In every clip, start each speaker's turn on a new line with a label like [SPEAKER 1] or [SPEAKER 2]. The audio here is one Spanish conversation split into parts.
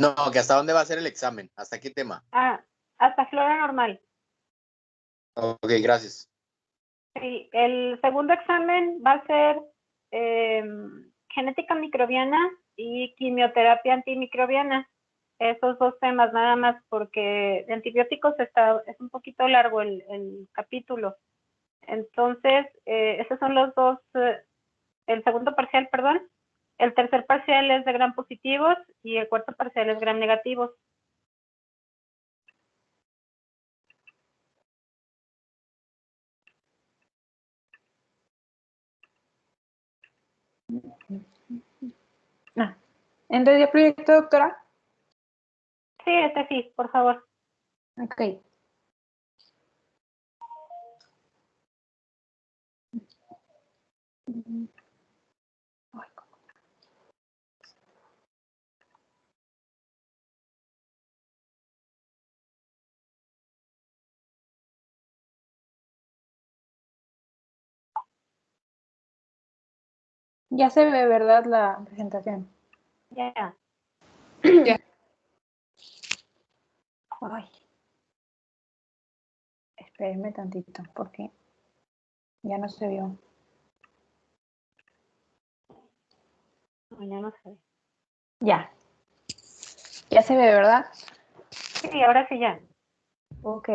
[SPEAKER 1] No, que hasta dónde va a ser el examen, hasta qué tema.
[SPEAKER 2] Hasta flora normal.
[SPEAKER 1] Ok, gracias.
[SPEAKER 2] Sí, el segundo examen va a ser genética microbiana y quimioterapia antimicrobiana. Esos dos temas nada más, porque de antibióticos es un poquito largo el capítulo. Entonces, esos son los dos, el segundo parcial, perdón. El tercer parcial es de gram positivos y el cuarto parcial es gram negativos.
[SPEAKER 3] ¿Entendió el proyecto, doctora?
[SPEAKER 2] Sí, sí, por favor.
[SPEAKER 3] Ok. Ya se ve, ¿verdad, la presentación?
[SPEAKER 2] Ya.
[SPEAKER 3] Ya. Ay. Espérenme tantito, porque ya no se vio.
[SPEAKER 2] No, ya no sé.
[SPEAKER 3] Ya. Ya se ve, ¿verdad?
[SPEAKER 2] Sí, ahora sí ya.
[SPEAKER 3] Ok.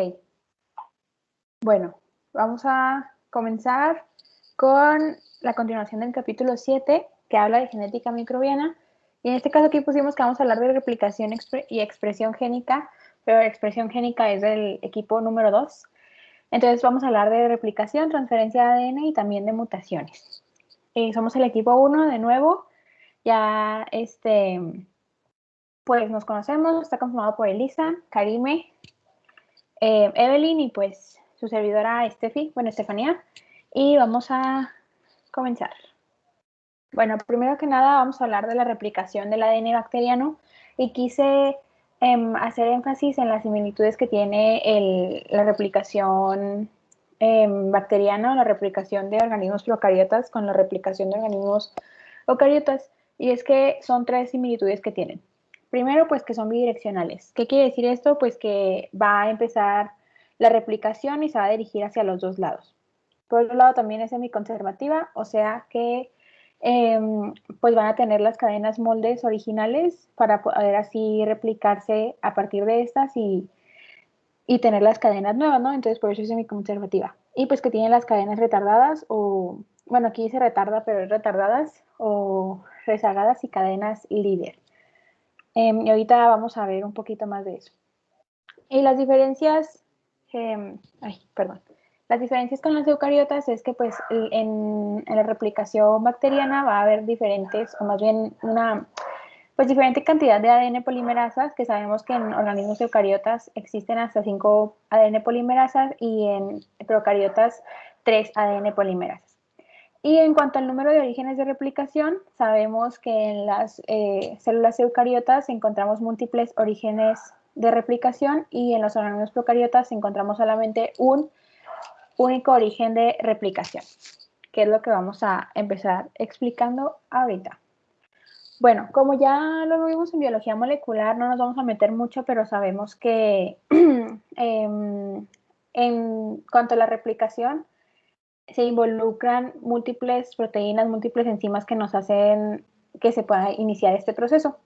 [SPEAKER 3] Bueno, vamos a comenzar con la continuación del capítulo 7, que habla de genética microbiana. Y en este caso aquí pusimos que vamos a hablar de replicación y expresión génica, pero la expresión génica es del equipo número 2. Entonces vamos a hablar de replicación, transferencia de ADN y también de mutaciones. Somos el equipo 1 de nuevo. Ya pues nos conocemos, está conformado por Elisa, Karime, Evelyn y pues su servidora Estefanía. Y vamos a comenzar. Bueno, primero que nada vamos a hablar de la replicación del ADN bacteriano y quise hacer énfasis en las similitudes que tiene la replicación bacteriana, la replicación de organismos procariotas con la replicación de organismos eucariotas. Y es que son 3 similitudes que tienen. Primero, pues que son bidireccionales. ¿Qué quiere decir esto? Pues que va a empezar la replicación y se va a dirigir hacia los 2 lados. Por otro lado, también es semiconservativa, o sea que pues van a tener las cadenas moldes originales para poder así replicarse a partir de estas y tener las cadenas nuevas, ¿no? Entonces por eso es semiconservativa. Y pues que tienen las cadenas retardadas o, bueno, aquí dice retarda, pero es retardadas o rezagadas y cadenas líder. Y ahorita vamos a ver un poquito más de eso. Y las diferencias, las diferencias con las eucariotas es que pues en la replicación bacteriana va a haber diferentes, o más bien pues diferente cantidad de ADN polimerasas, que sabemos que en organismos eucariotas existen hasta 5 ADN polimerasas y en procariotas 3 ADN polimerasas. Y en cuanto al número de orígenes de replicación, sabemos que en las células eucariotas encontramos múltiples orígenes de replicación y en los organismos procariotas encontramos solamente un único origen de replicación, que es lo que vamos a empezar explicando ahorita. Bueno, como ya lo vimos en biología molecular, no nos vamos a meter mucho, pero sabemos que en cuanto a la replicación, se involucran múltiples proteínas, múltiples enzimas que nos hacen que se pueda iniciar este proceso.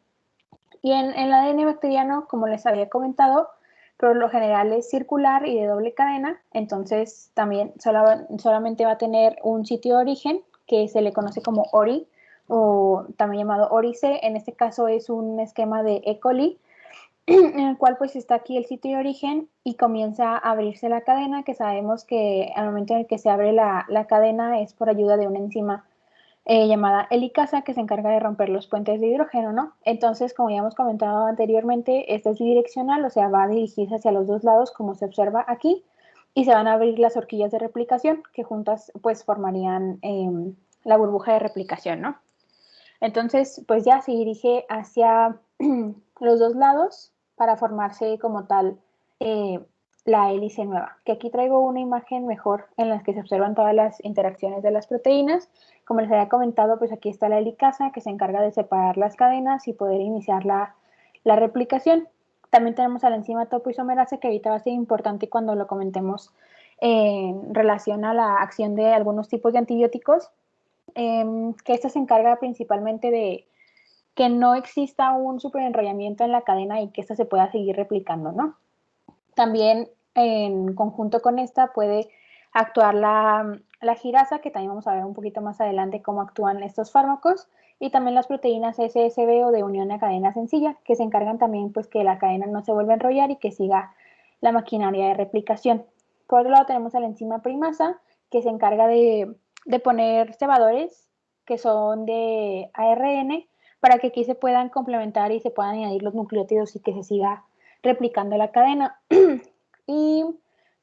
[SPEAKER 3] Y en el ADN bacteriano, como les había comentado, por lo general es circular y de doble cadena, entonces también solamente va a tener un sitio de origen que se le conoce como ORI o también llamado ORI-C. En este caso es un esquema de E. coli en el cual pues está aquí el sitio de origen y comienza a abrirse la cadena, que sabemos que al momento en el que se abre la cadena es por ayuda de una enzima llamada helicasa que se encarga de romper los puentes de hidrógeno, ¿no? Entonces, como ya hemos comentado anteriormente, esta es bidireccional, o sea, va a dirigirse hacia los 2 lados, como se observa aquí, y se van a abrir las horquillas de replicación, que juntas pues formarían la burbuja de replicación, ¿no? Entonces, pues ya se dirige hacia los 2 lados para formarse como tal la hélice nueva. Que aquí traigo una imagen mejor en la que se observan todas las interacciones de las proteínas. Como les había comentado, pues aquí está la helicasa que se encarga de separar las cadenas y poder iniciar la la replicación. También tenemos a la enzima topoisomerasa, que ahorita va a ser importante cuando lo comentemos en relación a la acción de algunos tipos de antibióticos, que esta se encarga principalmente de que no exista un superenrollamiento en la cadena y que esta se pueda seguir replicando, ¿no? También en conjunto con esta puede actuar la girasa, que también vamos a ver un poquito más adelante cómo actúan estos fármacos, y también las proteínas SSB o de unión a cadena sencilla, que se encargan también pues que la cadena no se vuelva a enrollar y que siga la maquinaria de replicación. Por otro lado tenemos a la enzima primasa, que se encarga de poner cebadores que son de ARN para que aquí se puedan complementar y se puedan añadir los nucleótidos y que se siga replicando la cadena. Y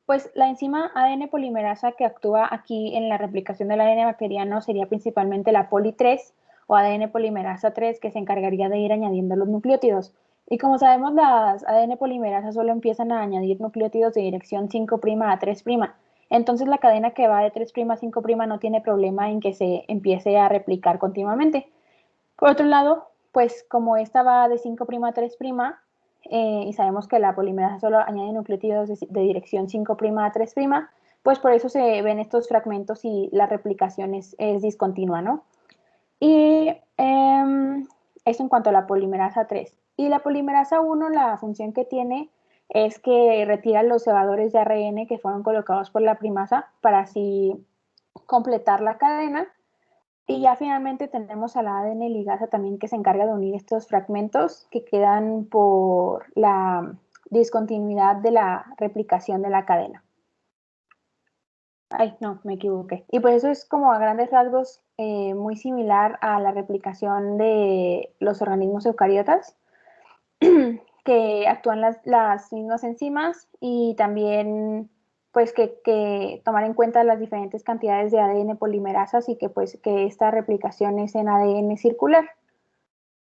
[SPEAKER 3] pues la enzima ADN polimerasa que actúa aquí en la replicación del ADN bacteriano sería principalmente la poli-3 o ADN polimerasa 3, que se encargaría de ir añadiendo los nucleótidos. Y como sabemos, las ADN polimerasas solo empiezan a añadir nucleótidos de dirección 5' a 3'. Entonces la cadena que va de 3' a 5' no tiene problema en que se empiece a replicar continuamente. Por otro lado, pues como esta va de 5' a 3', y sabemos que la polimerasa solo añade nucleótidos de dirección 5' a 3', pues por eso se ven estos fragmentos y la replicación es discontinua, ¿no? Y eso en cuanto a la polimerasa 3. Y la polimerasa 1, la función que tiene es que retira los cebadores de ARN que fueron colocados por la primasa para así completar la cadena. Y ya finalmente tenemos a la ADN ligasa también, que se encarga de unir estos fragmentos que quedan por la discontinuidad de la replicación de la cadena. Ay, no, me equivoqué. Y pues eso es como a grandes rasgos muy similar a la replicación de los organismos eucariotas, que actúan las mismas enzimas, y también pues que tomar en cuenta las diferentes cantidades de ADN polimerasas y que pues que esta replicación es en ADN circular.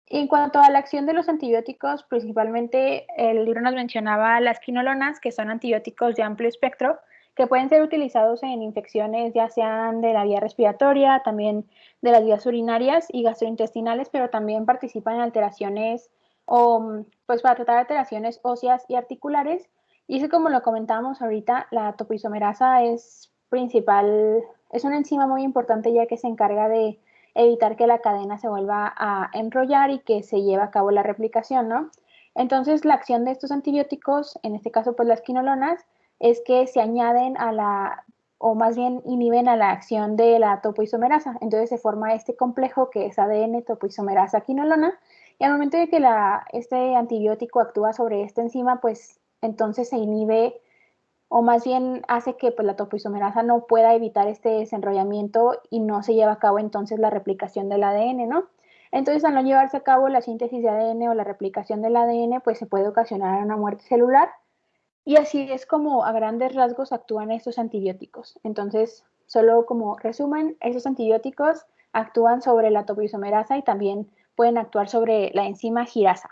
[SPEAKER 3] Y en cuanto a la acción de los antibióticos, principalmente el libro nos mencionaba las quinolonas, que son antibióticos de amplio espectro, que pueden ser utilizados en infecciones ya sean de la vía respiratoria, también de las vías urinarias y gastrointestinales, pero también participan en alteraciones o pues para tratar alteraciones óseas y articulares. Y eso, como lo comentábamos ahorita, la topoisomerasa es una enzima muy importante, ya que se encarga de evitar que la cadena se vuelva a enrollar y que se lleve a cabo la replicación, ¿no? Entonces, la acción de estos antibióticos, en este caso pues las quinolonas, es que se añaden o más bien inhiben a la acción de la topoisomerasa. Entonces se forma este complejo que es ADN topoisomerasa quinolona, y al momento de que este antibiótico actúa sobre esta enzima, pues entonces se inhibe, o más bien hace que pues, la topoisomerasa no pueda evitar este desenrollamiento y no se lleva a cabo entonces la replicación del ADN, ¿no? Entonces, al no llevarse a cabo la síntesis de ADN o la replicación del ADN, pues se puede ocasionar una muerte celular, y así es como a grandes rasgos actúan estos antibióticos. Entonces, solo como resumen, estos antibióticos actúan sobre la topoisomerasa y también pueden actuar sobre la enzima girasa.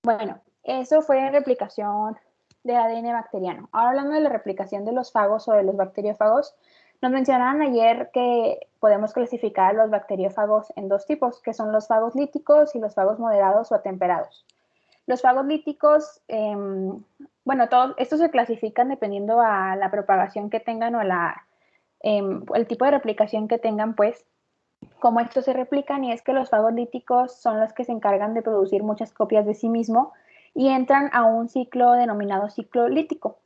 [SPEAKER 3] Bueno, eso fue replicación del ADN bacteriano. Ahora, hablando de la replicación de los fagos o de los bacteriófagos, nos mencionaron ayer que podemos clasificar a los bacteriófagos en dos tipos, que son los fagos líticos y los fagos moderados o atemperados. Los fagos líticos, bueno, todos estos se clasifican dependiendo a la propagación que tengan o el tipo de replicación que tengan, pues, cómo estos se replican, y es que los fagos líticos son los que se encargan de producir muchas copias de sí mismo y entran a un ciclo denominado ciclo lítico.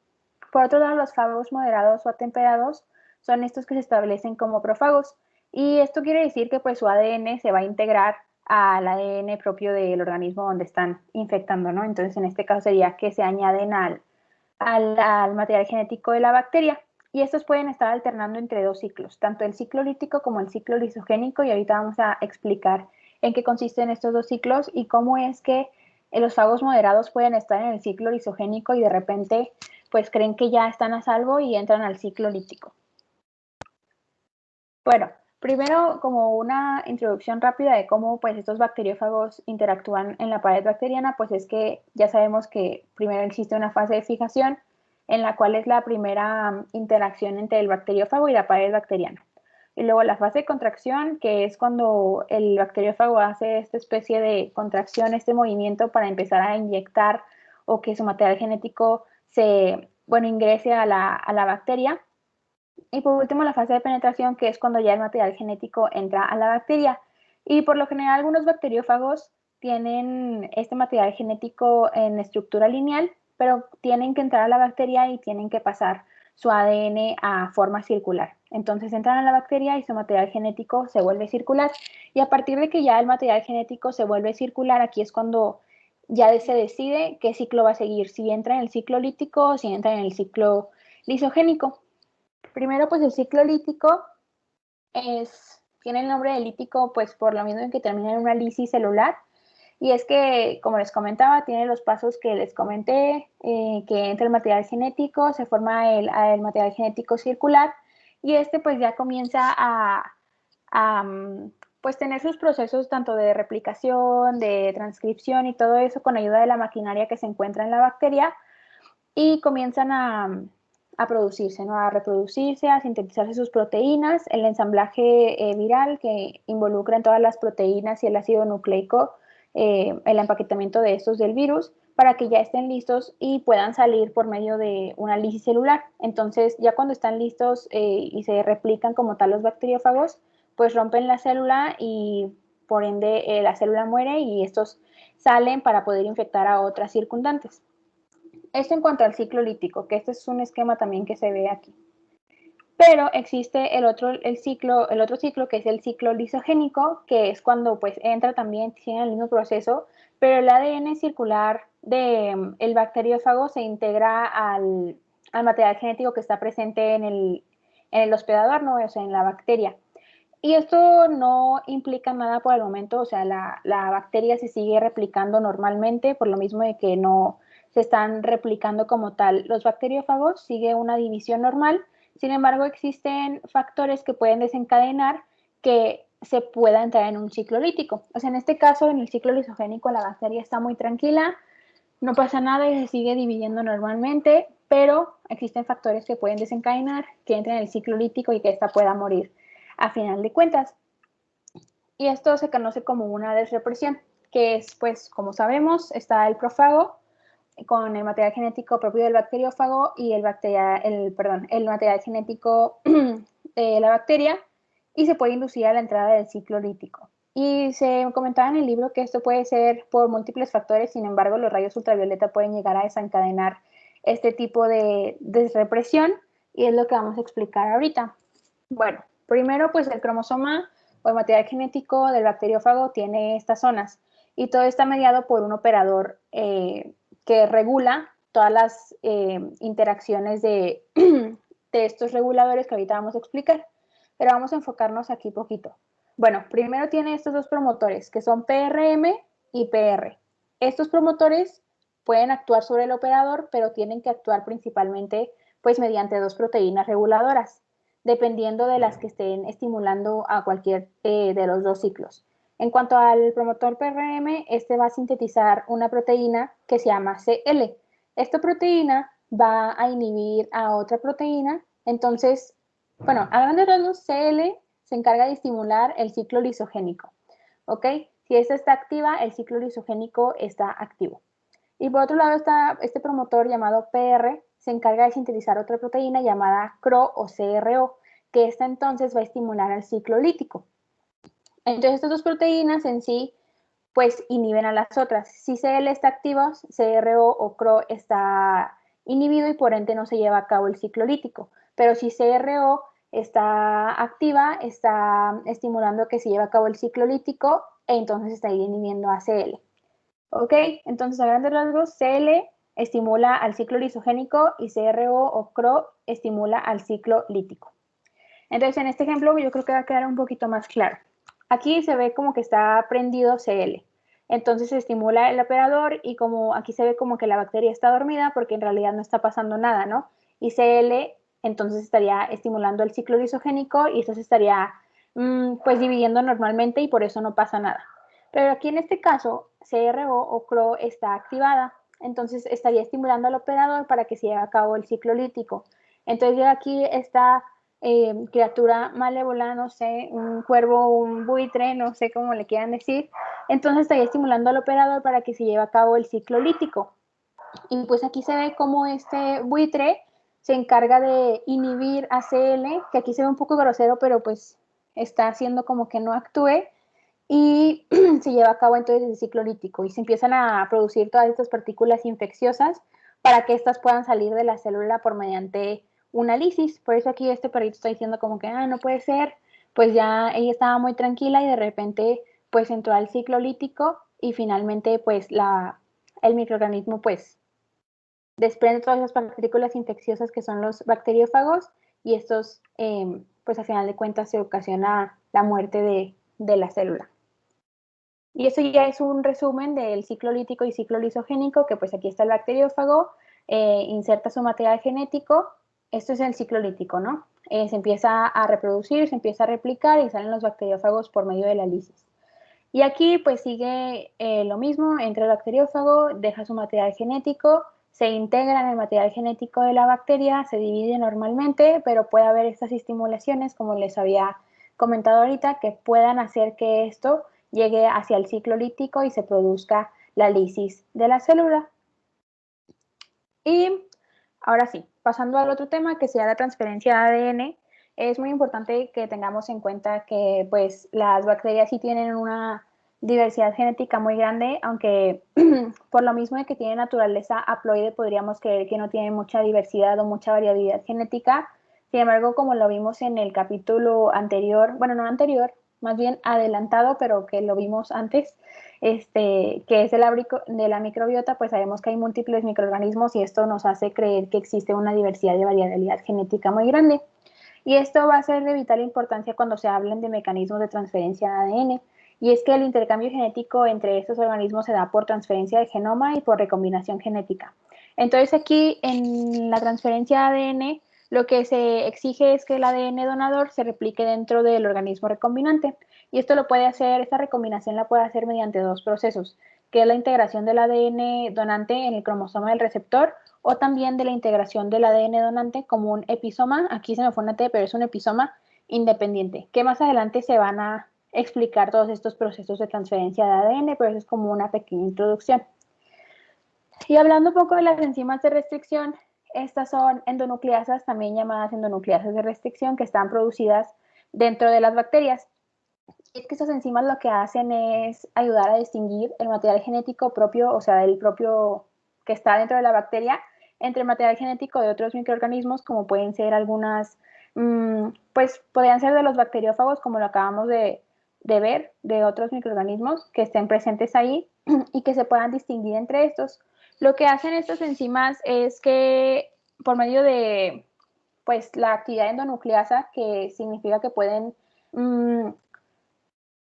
[SPEAKER 3] Por otro lado, los fagos moderados o atemperados son estos que se establecen como profagos, y esto quiere decir que pues su ADN se va a integrar al ADN propio del organismo donde están infectando, ¿no? Entonces, en este caso sería que se añaden al material genético de la bacteria. Y estos pueden estar alternando entre dos ciclos, tanto el ciclo lítico como el ciclo lisogénico, y ahorita vamos a explicar en qué consisten estos dos ciclos y cómo es que los fagos moderados pueden estar en el ciclo lisogénico y de repente pues creen que ya están a salvo y entran al ciclo lítico. Bueno, primero, como una introducción rápida de cómo pues estos bacteriófagos interactúan en la pared bacteriana, pues es que ya sabemos que primero existe una fase de fijación, en la cual es la primera interacción entre el bacteriófago y la pared bacteriana. Y luego la fase de contracción, que es cuando el bacteriófago hace esta especie de contracción, este movimiento para empezar a inyectar o que su material genético ingrese a la bacteria. Y por último, la fase de penetración, que es cuando ya el material genético entra a la bacteria. Y por lo general, algunos bacteriófagos tienen este material genético en estructura lineal, pero tienen que entrar a la bacteria y tienen que pasar su ADN a forma circular. Entonces entran a la bacteria y su material genético se vuelve circular. Y a partir de que ya el material genético se vuelve circular, aquí es cuando ya se decide qué ciclo va a seguir, si entra en el ciclo lítico o si entra en el ciclo lisogénico. Primero, pues el ciclo lítico tiene el nombre de lítico pues por lo mismo en que termina en una lisis celular. Y es que, como les comentaba, tiene los pasos que les comenté, que entra el material genético, se forma el material genético circular y pues ya comienza pues tener sus procesos tanto de replicación, de transcripción y todo eso con ayuda de la maquinaria que se encuentra en la bacteria y comienzan a producirse, ¿no? A reproducirse, a sintetizarse sus proteínas, el ensamblaje viral que involucra en todas las proteínas y el ácido nucleico, el empaquetamiento de estos del virus, para que ya estén listos y puedan salir por medio de una lisis celular. Entonces, ya cuando están listos y se replican como tal los bacteriófagos, pues rompen la célula y por ende la célula muere y estos salen para poder infectar a otras circundantes. Esto en cuanto al ciclo lítico, que este es un esquema también que se ve aquí. Pero existe el otro ciclo que es el ciclo lisogénico, que es cuando pues entra también, tiene el mismo proceso, pero el ADN circular del bacteriófago se integra al material genético que está presente en el hospedador, ¿no? O sea, en la bacteria. Y esto no implica nada por el momento, o sea, la bacteria se sigue replicando normalmente, por lo mismo de que no se están replicando como tal. Los bacteriófagos sigue una división normal, sin embargo, existen factores que pueden desencadenar que se pueda entrar en un ciclo lítico. O sea, en este caso, en el ciclo lisogénico, la bacteria está muy tranquila, no pasa nada y se sigue dividiendo normalmente, pero existen factores que pueden desencadenar que entre en el ciclo lítico y que ésta pueda morir a final de cuentas. Y esto se conoce como una desrepresión, que es, pues, como sabemos, está el profago con el material genético propio del bacteriófago y el material genético de la bacteria y se puede inducir a la entrada del ciclo lítico. Y se comentaba en el libro que esto puede ser por múltiples factores, sin embargo, los rayos ultravioleta pueden llegar a desencadenar este tipo de desrepresión y es lo que vamos a explicar ahorita. Bueno, primero, pues el cromosoma o el material genético del bacteriófago tiene estas zonas y todo está mediado por un operador que regula todas las interacciones de estos reguladores que ahorita vamos a explicar, pero vamos a enfocarnos aquí poquito. Bueno, primero tiene estos dos promotores que son PRM y PR. Estos promotores pueden actuar sobre el operador, pero tienen que actuar principalmente pues mediante dos proteínas reguladoras, dependiendo de las que estén estimulando a cualquier de los dos ciclos. En cuanto al promotor PRM, este va a sintetizar una proteína que se llama CL. Esta proteína va a inhibir a otra proteína, entonces, bueno, a grandes rasgos, CL se encarga de estimular el ciclo lisogénico, ¿ok? Si esta está activa, el ciclo lisogénico está activo. Y por otro lado está este promotor llamado PR, se encarga de sintetizar otra proteína llamada CRO o CRO, que esta entonces va a estimular al ciclo lítico. Entonces estas dos proteínas en sí pues inhiben a las otras. Si CL está activo, CRO o CRO está inhibido y por ende no se lleva a cabo el ciclo lítico. Pero si CRO está activa, está estimulando que se lleve a cabo el ciclo lítico e entonces está inhibiendo a CL. ¿Ok? Entonces, a grandes rasgos, CL estimula al ciclo lisogénico y CRO o CRO estimula al ciclo lítico. Entonces, en este ejemplo yo creo que va a quedar un poquito más claro. Aquí se ve como que está prendido CL. Entonces se estimula el operador y como aquí se ve como que la bacteria está dormida porque en realidad no está pasando nada, ¿no? Y CL entonces estaría estimulando el ciclo lisogénico y esto se estaría pues dividiendo normalmente y por eso no pasa nada. Pero aquí en este caso, CRO o CRO está activada, entonces estaría estimulando al operador para que se lleve a cabo el ciclo lítico. Entonces ya aquí está criatura malévola, no sé, un cuervo, un buitre, no sé cómo le quieran decir. Entonces estaría estimulando al operador para que se lleve a cabo el ciclo lítico. Y pues aquí se ve cómo este buitre se encarga de inhibir a CL, que aquí se ve un poco grosero, pero pues está haciendo como que no actúe, y se lleva a cabo entonces el ciclo lítico y se empiezan a producir todas estas partículas infecciosas para que éstas puedan salir de la célula por mediante una lisis. Por eso aquí este perrito está diciendo como que, no puede ser, pues ya ella estaba muy tranquila y de repente pues entró al ciclo lítico y finalmente pues el microorganismo pues desprende todas esas partículas infecciosas que son los bacteriófagos y estos pues al final de cuentas se ocasiona la muerte de la célula. Y eso ya es un resumen del ciclo lítico y ciclo lisogénico, que pues aquí está el bacteriófago, inserta su material genético, esto es el ciclo lítico, ¿no? Se empieza a reproducir, se empieza a replicar y salen los bacteriófagos por medio de la lisis. Y aquí pues sigue lo mismo, entra el bacteriófago, deja su material genético, se integra en el material genético de la bacteria, se divide normalmente, pero puede haber estas estimulaciones, como les había comentado ahorita, que puedan hacer que esto llegue hacia el ciclo lítico y se produzca la lisis de la célula. Y ahora sí, pasando al otro tema, que sería la transferencia de ADN, es muy importante que tengamos en cuenta que pues las bacterias sí tienen una diversidad genética muy grande, aunque por lo mismo de que tienen naturaleza haploide podríamos creer que no tienen mucha diversidad o mucha variabilidad genética. Sin embargo, como lo vimos en el capítulo anterior, bueno, no anterior, más bien adelantado, pero que lo vimos antes, que es de la microbiota, pues sabemos que hay múltiples microorganismos y esto nos hace creer que existe una diversidad de variabilidad genética muy grande. Y esto va a ser de vital importancia cuando se hablen de mecanismos de transferencia de ADN. Y es que el intercambio genético entre estos organismos se da por transferencia de genoma y por recombinación genética. Entonces aquí en la transferencia de ADN lo que se exige es que el ADN donador se replique dentro del organismo recombinante. Y esto lo puede hacer, esta recombinación la puede hacer mediante dos procesos, que es la integración del ADN donante en el cromosoma del receptor o también de la integración del ADN donante como un episoma, aquí se me fue una T, pero es un episoma independiente, que más adelante se van a explicar todos estos procesos de transferencia de ADN, pero eso es como una pequeña introducción. Y hablando un poco de las enzimas de restricción, estas son endonucleasas, también llamadas endonucleasas de restricción, que están producidas dentro de las bacterias. Y es que estas enzimas lo que hacen es ayudar a distinguir el material genético propio, o sea, el propio que está dentro de la bacteria, entre el material genético de otros microorganismos, como pueden ser algunas, pues podrían ser de los bacteriófagos, como lo acabamos de ver, de otros microorganismos que estén presentes ahí y que se puedan distinguir entre estos. Lo que hacen estas enzimas es que por medio de pues la actividad endonucleasa, que significa que pueden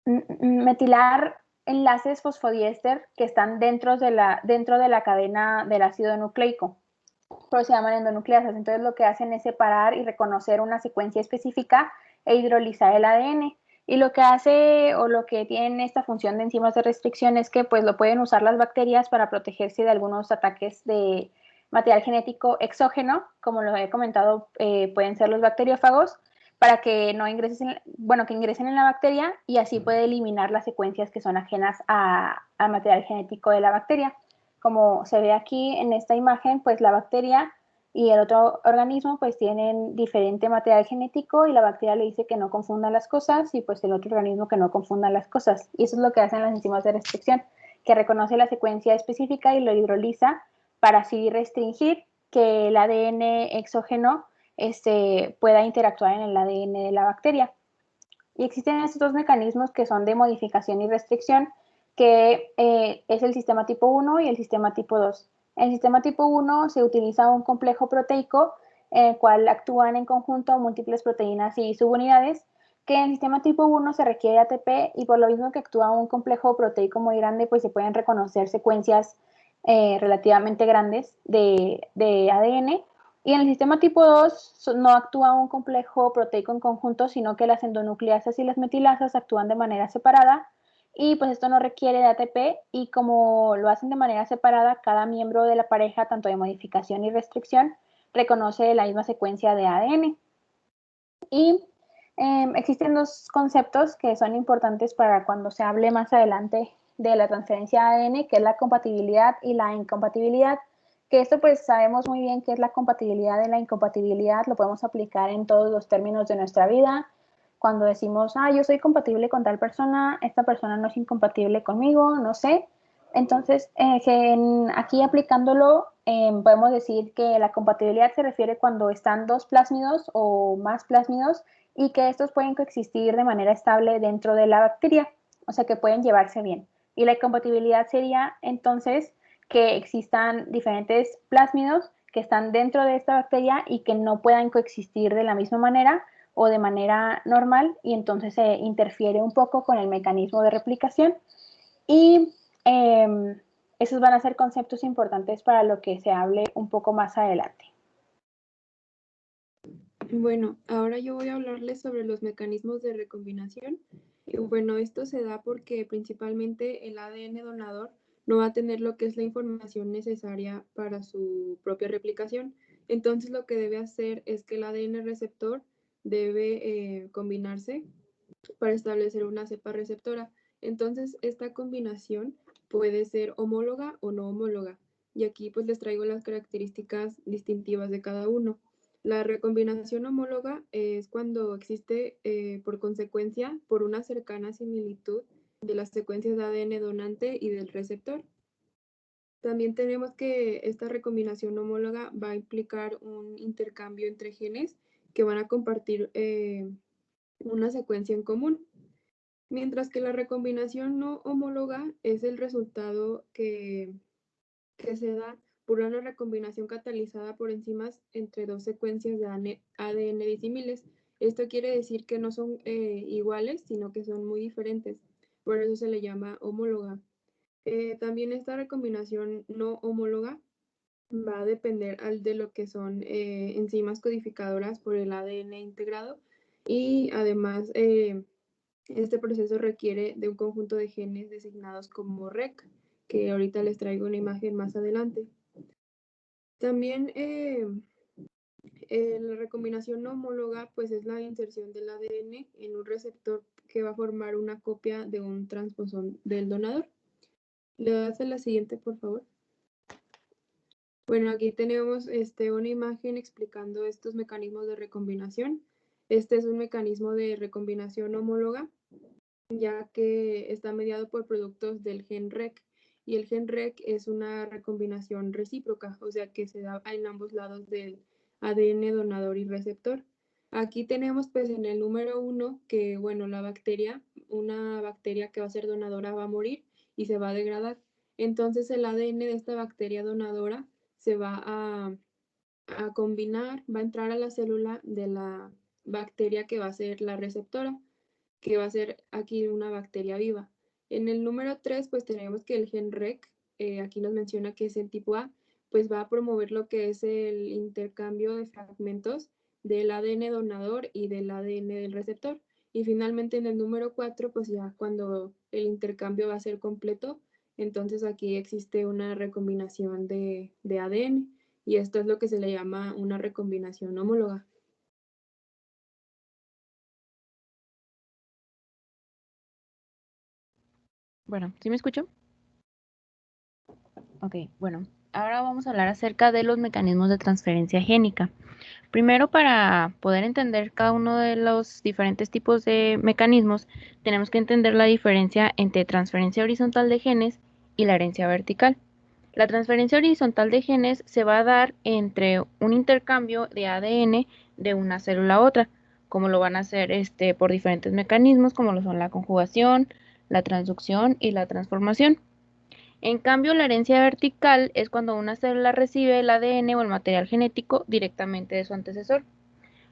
[SPEAKER 3] metilar enlaces fosfodiéster que están dentro de la cadena del ácido nucleico, pero se llaman endonucleasas. Entonces lo que hacen es separar y reconocer una secuencia específica e hidrolizar el ADN. Y lo que hace o lo que tiene esta función de enzimas de restricción es que pues lo pueden usar las bacterias para protegerse de algunos ataques de material genético exógeno, como lo he comentado, pueden ser los bacteriófagos, para que no ingresen, bueno, que ingresen en la bacteria y así puede eliminar las secuencias que son ajenas al material genético de la bacteria. Como se ve aquí en esta imagen, pues la bacteria y el otro organismo pues tienen diferente material genético y la bacteria le dice que no confunda las cosas y pues el otro organismo que no confunda las cosas. Y eso es lo que hacen las enzimas de restricción, que reconoce la secuencia específica y lo hidroliza para así restringir que el ADN exógeno pueda interactuar en el ADN de la bacteria. Y existen estos dos mecanismos que son de modificación y restricción, que es el sistema tipo 1 y el sistema tipo 2. En el sistema tipo 1 se utiliza un complejo proteico en el cual actúan en conjunto múltiples proteínas y subunidades, que en el sistema tipo 1 se requiere ATP y por lo mismo que actúa un complejo proteico muy grande, pues se pueden reconocer secuencias relativamente grandes de ADN. Y en el sistema tipo 2 no actúa un complejo proteico en conjunto, sino que las endonucleasas y las metilasas actúan de manera separada y pues esto no requiere de ATP y como lo hacen de manera separada, cada miembro de la pareja, tanto de modificación y restricción, reconoce la misma secuencia de ADN. Y existen dos conceptos que son importantes para cuando se hable más adelante de la transferencia de ADN, que es la compatibilidad y la incompatibilidad. Que esto pues sabemos muy bien qué es la compatibilidad y la incompatibilidad, lo podemos aplicar en todos los términos de nuestra vida. Cuando decimos, yo soy compatible con tal persona, esta persona no es incompatible conmigo, no sé. Entonces, aquí aplicándolo, podemos decir que la compatibilidad se refiere cuando están dos plásmidos o más plásmidos y que estos pueden coexistir de manera estable dentro de la bacteria, o sea que pueden llevarse bien. Y la incompatibilidad sería entonces que existan diferentes plásmidos que están dentro de esta bacteria y que no puedan coexistir de la misma manera o de manera normal, y entonces se interfiere un poco con el mecanismo de replicación. Y esos van a ser conceptos importantes para lo que se hable un poco más adelante.
[SPEAKER 4] Bueno, ahora yo voy a hablarles sobre los mecanismos de recombinación. Bueno, esto se da porque principalmente el ADN donador no va a tener lo que es la información necesaria para su propia replicación. Entonces lo que debe hacer es que el ADN receptor debe combinarse para establecer una cepa receptora. Entonces esta combinación puede ser homóloga o no homóloga. Y aquí pues les traigo las características distintivas de cada uno. La recombinación homóloga es cuando existe por consecuencia, por una cercana similitud de las secuencias de ADN donante y del receptor. También tenemos que esta recombinación homóloga va a implicar un intercambio entre genes que van a compartir una secuencia en común. Mientras que la recombinación no homóloga es el resultado que se da por una recombinación catalizada por enzimas entre dos secuencias de ADN disímiles. Esto quiere decir que no son iguales, sino que son muy diferentes. Por eso se le llama homóloga. También esta recombinación no homóloga va a depender de lo que son enzimas codificadoras por el ADN integrado, y además este proceso requiere de un conjunto de genes designados como REC, que ahorita les traigo una imagen más adelante. También la recombinación no homóloga pues es la inserción del ADN en un receptor que va a formar una copia de un transposón del donador. ¿Le das a la siguiente, por favor? Bueno, aquí tenemos una imagen explicando estos mecanismos de recombinación. Este es un mecanismo de recombinación homóloga, ya que está mediado por productos del gen REC, y el gen REC es una recombinación recíproca, o sea que se da en ambos lados del ADN donador y receptor. Aquí tenemos pues en el número 1 que, bueno, una bacteria que va a ser donadora va a morir y se va a degradar. Entonces el ADN de esta bacteria donadora se va a combinar, va a entrar a la célula de la bacteria que va a ser la receptora, que va a ser aquí una bacteria viva. En el número 3, pues tenemos que el gen REC, aquí nos menciona que es el tipo A, pues va a promover lo que es el intercambio de fragmentos del ADN donador y del ADN del receptor. Y finalmente en el número 4, pues ya cuando el intercambio va a ser completo, entonces aquí existe una recombinación de ADN, y esto es lo que se le llama una recombinación homóloga.
[SPEAKER 5] Bueno, ¿sí me escucho? Ok, bueno, ahora vamos a hablar acerca de los mecanismos de transferencia génica. Primero, para poder entender cada uno de los diferentes tipos de mecanismos, tenemos que entender la diferencia entre transferencia horizontal de genes y la herencia vertical. La transferencia horizontal de genes se va a dar entre un intercambio de ADN de una célula a otra, como lo van a hacer por diferentes mecanismos, como lo son la conjugación, la transducción y la transformación. En cambio, la herencia vertical es cuando una célula recibe el ADN o el material genético directamente de su antecesor.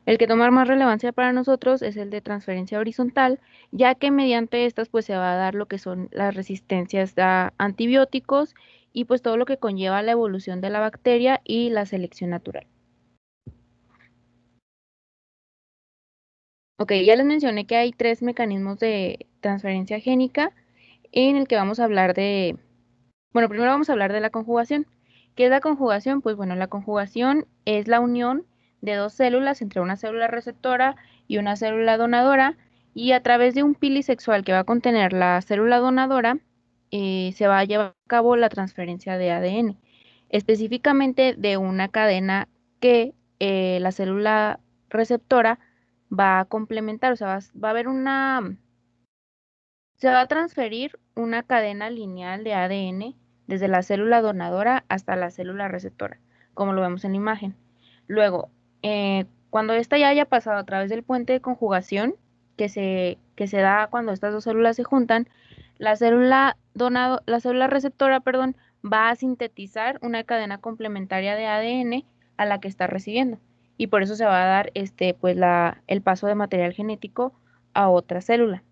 [SPEAKER 5] El que toma más relevancia para nosotros es el de transferencia horizontal, ya que mediante estas pues se va a dar lo que son las resistencias a antibióticos y pues todo lo que conlleva la evolución de la bacteria y la selección natural. Ok, ya les mencioné que hay 3 mecanismos de transferencia génica en el que vamos a hablar de... Bueno, primero vamos a hablar de la conjugación. ¿Qué es la conjugación? Pues bueno, la conjugación es la unión de dos células entre una célula receptora y una célula donadora, y a través de un pili sexual que va a contener la célula donadora, se va a llevar a cabo la transferencia de ADN, específicamente de una cadena que la célula receptora va a complementar, o sea, va a haber se va a transferir una cadena lineal de ADN desde la célula donadora hasta la célula receptora, como lo vemos en la imagen. Luego, cuando esta ya haya pasado a través del puente de conjugación, que se da cuando estas dos células se juntan, la célula receptora, perdón, va a sintetizar una cadena complementaria de ADN a la que está recibiendo. Y por eso se va a dar pues el paso de material genético a otra célula.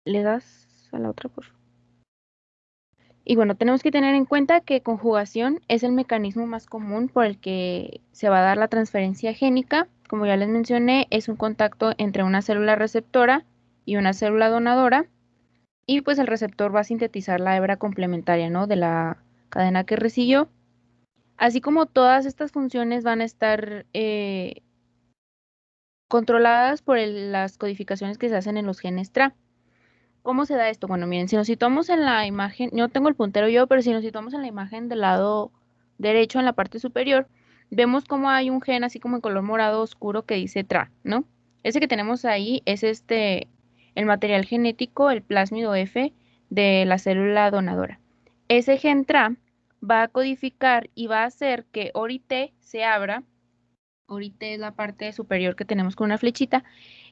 [SPEAKER 5] ¿Le das a la otra, por favor? Y bueno, tenemos que tener en cuenta que conjugación es el mecanismo más común por el que se va a dar la transferencia génica. Como ya les mencioné, es un contacto entre una célula receptora y una célula donadora. Y pues el receptor va a sintetizar la hebra complementaria, ¿no?, de la cadena que recibió. Así como todas estas funciones van a estar controladas por las codificaciones que se hacen en los genes TRA. ¿Cómo se da esto? Bueno, miren, si nos situamos en la imagen, no tengo el puntero yo, pero si nos situamos en la imagen del lado derecho, en la parte superior, vemos como hay un gen así como en color morado oscuro que dice TRA, ¿no? Ese que tenemos ahí es el material genético, el plásmido F de la célula donadora. Ese gen TRA va a codificar y va a hacer que ORI-T se abra. ORI-T es la parte superior que tenemos con una flechita,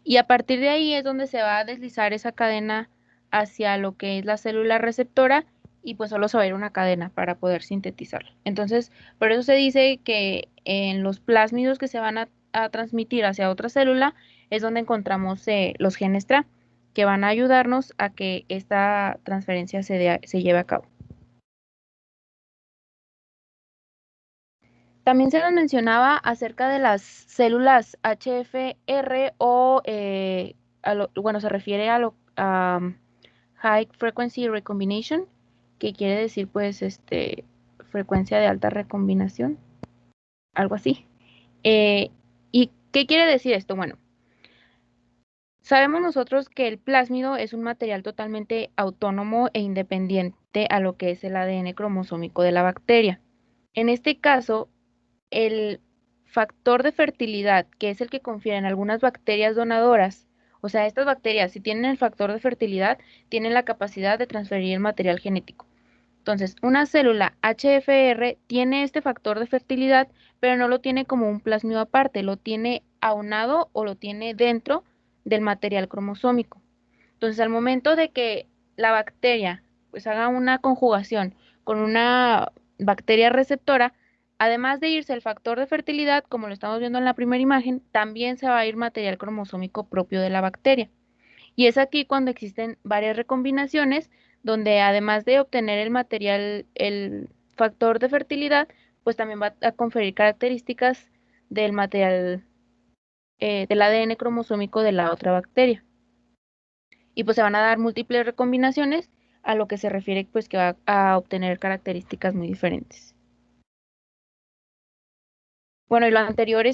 [SPEAKER 5] y a partir de ahí es donde se va a deslizar esa cadena hacia lo que es la célula receptora, y pues solo se va a ir una cadena para poder sintetizarla. Entonces, por eso se dice que en los plásmidos que se van a transmitir hacia otra célula es donde encontramos los genes TRA, que van a ayudarnos a que esta transferencia se lleve a cabo. También se nos mencionaba acerca de las células HFR o, bueno, se refiere a High Frequency Recombination, que quiere decir pues frecuencia de alta recombinación, algo así. ¿Y qué quiere decir esto? Bueno, sabemos nosotros que el plásmido es un material totalmente autónomo e independiente a lo que es el ADN cromosómico de la bacteria. En este caso, el factor de fertilidad, que es el que confieren algunas bacterias donadoras, o sea, estas bacterias, si tienen el factor de fertilidad, tienen la capacidad de transferir el material genético. Entonces, una célula HFR tiene este factor de fertilidad, pero no lo tiene como un plásmido aparte, lo tiene aunado o lo tiene dentro del material cromosómico. Entonces, al momento de que la bacteria pues haga una conjugación con una bacteria receptora, además de irse el factor de fertilidad, como lo estamos viendo en la primera imagen, también se va a ir material cromosómico propio de la bacteria. Y es aquí cuando existen varias recombinaciones, donde además de obtener el factor de fertilidad, pues también va a conferir características del material, del ADN cromosómico de la otra bacteria. Y pues se van a dar múltiples recombinaciones, a lo que se refiere pues que va a obtener características muy diferentes. Bueno, y lo anterior,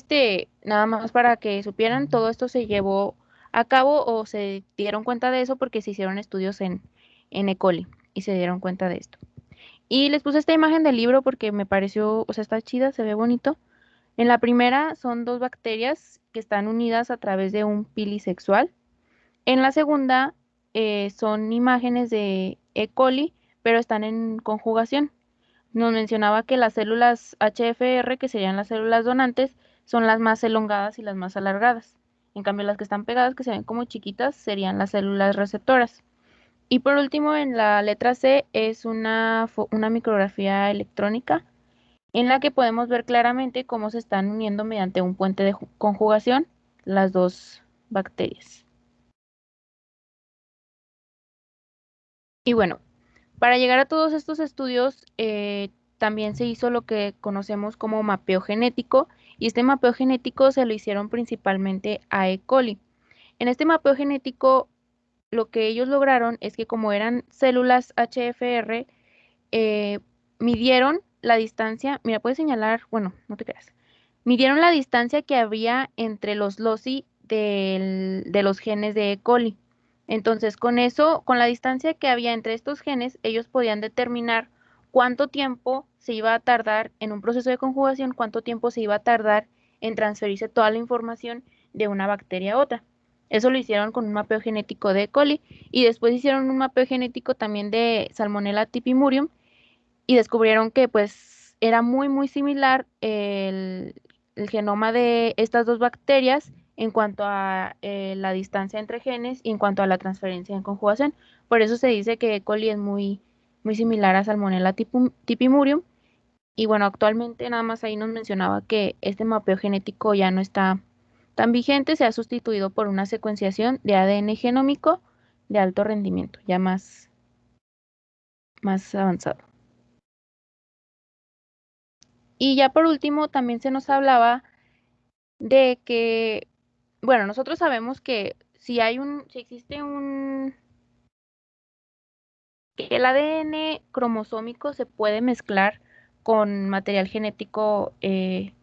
[SPEAKER 5] nada más para que supieran, todo esto se llevó a cabo o se dieron cuenta de eso porque se hicieron estudios en E. coli y se dieron cuenta de esto. Y les puse esta imagen del libro porque me pareció, o sea, está chida, se ve bonito. En la primera son dos bacterias que están unidas a través de un pili sexual. En la segunda son imágenes de E. coli, pero están en conjugación. Nos mencionaba que las células HFR, que serían las células donantes, son las más elongadas y las más alargadas. En cambio, las que están pegadas, que se ven como chiquitas, serían las células receptoras. Y por último, en la letra C es una micrografía electrónica en la que podemos ver claramente cómo se están uniendo mediante un puente de conjugación las dos bacterias. Y bueno, para llegar a todos estos estudios, también se hizo lo que conocemos como mapeo genético, y este mapeo genético se lo hicieron principalmente a E. coli. En este mapeo genético, lo que ellos lograron es que como eran células HFR, midieron la distancia, mira, puedes señalar, bueno, no te creas, midieron la distancia que había entre los loci de los genes de E. coli. Entonces, con eso, con la distancia que había entre estos genes, ellos podían determinar cuánto tiempo se iba a tardar en un proceso de conjugación, cuánto tiempo se iba a tardar en transferirse toda la información de una bacteria a otra. Eso lo hicieron con un mapeo genético de E. coli y después hicieron un mapeo genético también de Salmonella typhimurium y descubrieron que pues era muy similar el genoma de estas dos bacterias en cuanto a la distancia entre genes y en cuanto a la transferencia en conjugación. Por eso se dice que E. coli es muy similar a Salmonella typhimurium. Y bueno, actualmente nada más ahí nos mencionaba que este mapeo genético ya no está tan vigente, se ha sustituido por una secuenciación de ADN genómico de alto rendimiento, ya más avanzado. Y ya por último, también se nos hablaba de que, bueno, nosotros sabemos que si existe que el ADN cromosómico se puede mezclar con material genético que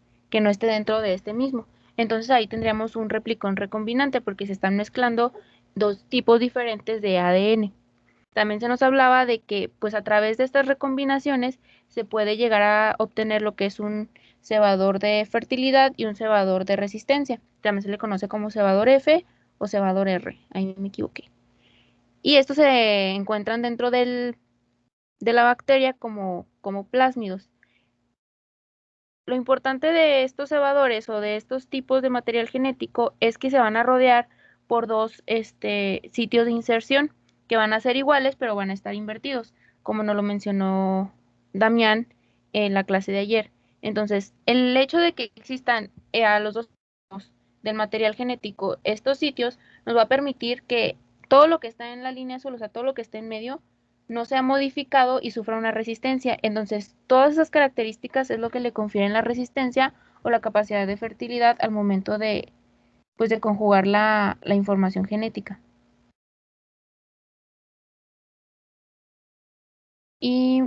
[SPEAKER 5] no esté dentro de este mismo. Entonces ahí tendríamos un replicón recombinante porque se están mezclando dos tipos diferentes de ADN. También se nos hablaba de que pues a través de estas recombinaciones se puede llegar a obtener lo que es un cebador de fertilidad y un cebador de resistencia. También se le conoce como cebador F o cebador R. Ahí me equivoqué. Y estos se encuentran dentro de la bacteria como plásmidos. Lo importante de estos cebadores o de estos tipos de material genético es que se van a rodear por dos sitios de inserción que van a ser iguales pero van a estar invertidos, como nos lo mencionó Damián en la clase de ayer. Entonces, el hecho de que existan a los dos del material genético estos sitios nos va a permitir que todo lo que está en la línea azul, o sea, todo lo que está en medio, no sea modificado y sufra una resistencia. Entonces, todas esas características es lo que le confieren la resistencia o la capacidad de fertilidad al momento de, pues, de conjugar la información genética. Y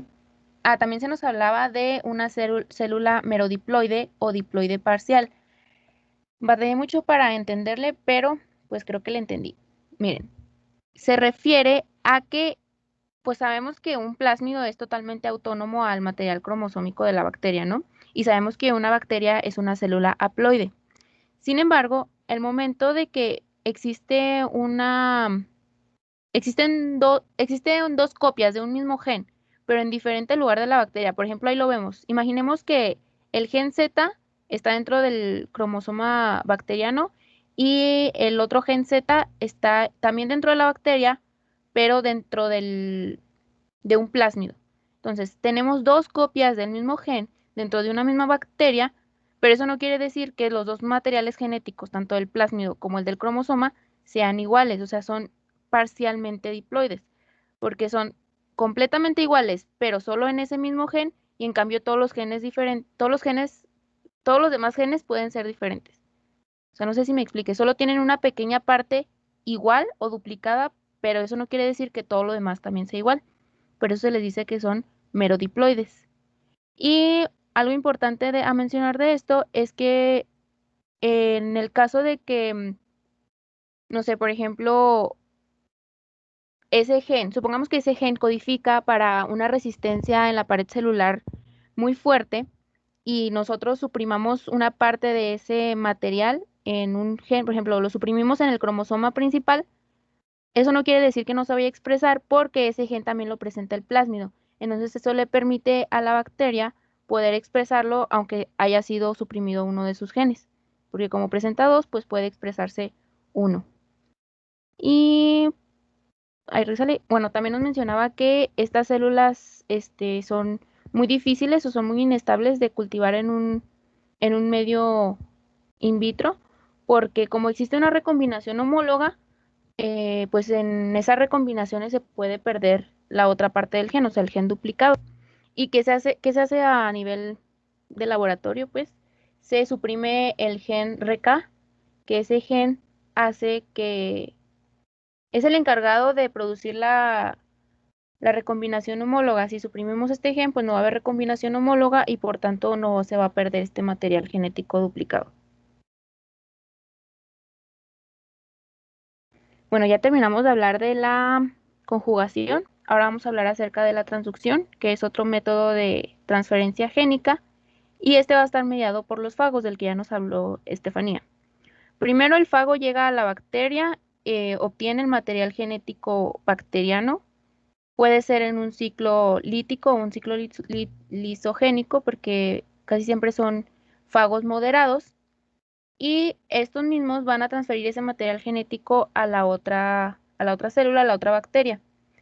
[SPEAKER 5] también se nos hablaba de una célula merodiploide o diploide parcial. Batallé mucho para entenderle, pero pues creo que le entendí. Miren, se refiere a que pues sabemos que un plásmido es totalmente autónomo al material cromosómico de la bacteria, ¿no? Y sabemos que una bacteria es una célula haploide. Sin embargo, el momento de que existen dos copias de un mismo gen, pero en diferente lugar de la bacteria. Por ejemplo, ahí lo vemos. Imaginemos que el gen Z está dentro del cromosoma bacteriano y el otro gen Z está también dentro de la bacteria, pero dentro de un plásmido. Entonces, tenemos dos copias del mismo gen dentro de una misma bacteria, pero eso no quiere decir que los dos materiales genéticos, tanto el plásmido como el del cromosoma, sean iguales, o sea, son parcialmente diploides, porque son completamente iguales, pero solo en ese mismo gen, y en cambio todos los demás genes pueden ser diferentes. O sea, no sé si me explique, solo tienen una pequeña parte igual o duplicada, pero eso no quiere decir que todo lo demás también sea igual. Por eso se les dice que son merodiploides. Y algo importante a mencionar de esto es que en el caso de que, no sé, por ejemplo, supongamos que ese gen codifica para una resistencia en la pared celular muy fuerte y nosotros suprimamos una parte de ese material en un gen, por ejemplo, lo suprimimos en el cromosoma principal, eso no quiere decir que no se vaya a expresar porque ese gen también lo presenta el plásmido. Entonces eso le permite a la bacteria poder expresarlo aunque haya sido suprimido uno de sus genes. Porque como presenta dos, pues puede expresarse uno. Y ahí resale. Bueno, también nos mencionaba que estas células son muy difíciles o son muy inestables de cultivar en un medio in vitro, porque como existe una recombinación homóloga, pues en esas recombinaciones se puede perder la otra parte del gen, o sea, el gen duplicado. ¿Y qué se hace a nivel de laboratorio? Pues se suprime el gen RK, que ese gen hace que es el encargado de producir La recombinación homóloga, si suprimimos este gen, pues no va a haber recombinación homóloga y por tanto no se va a perder este material genético duplicado. Bueno, ya terminamos de hablar de la conjugación. Ahora vamos a hablar acerca de la transducción, que es otro método de transferencia génica, y este va a estar mediado por los fagos, del que ya nos habló Estefanía. Primero el fago llega a la bacteria, obtiene el material genético bacteriano, puede ser en un ciclo lítico o un ciclo lisogénico, porque casi siempre son fagos moderados, y estos mismos van a transferir ese material genético a la otra célula, a la otra bacteria.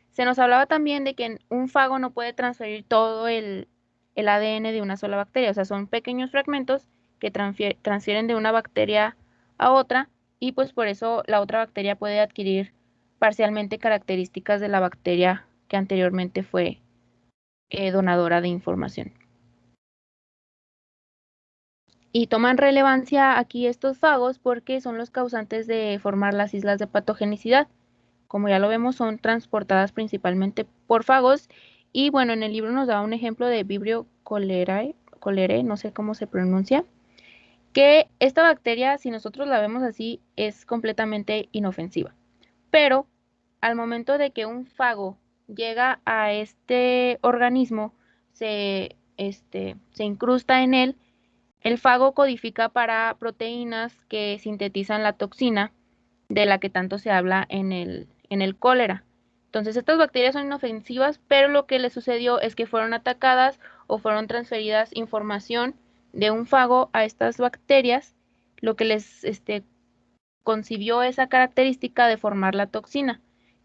[SPEAKER 5] Se nos hablaba también de que un fago no puede transferir todo el ADN de una sola bacteria, o sea, son pequeños fragmentos que transfieren de una bacteria a otra, y pues por eso la otra bacteria puede adquirir parcialmente características de la bacteria que anteriormente fue donadora de información. Y toman relevancia aquí estos fagos porque son los causantes de formar las islas de patogenicidad. Como ya lo vemos, son transportadas principalmente por fagos. Y bueno, en el libro nos da un ejemplo de Vibrio cholerae, no sé cómo se pronuncia, que esta bacteria, si nosotros la vemos así, es completamente inofensiva. Pero al momento de que un fago llega a este organismo, se incrusta en él. El fago codifica para proteínas que sintetizan la toxina de la que tanto se habla en el cólera. Entonces, estas bacterias son inofensivas, pero lo que les sucedió es que fueron atacadas o fueron transferidas información de un fago a estas bacterias, lo que les concibió esa característica de formar la toxina.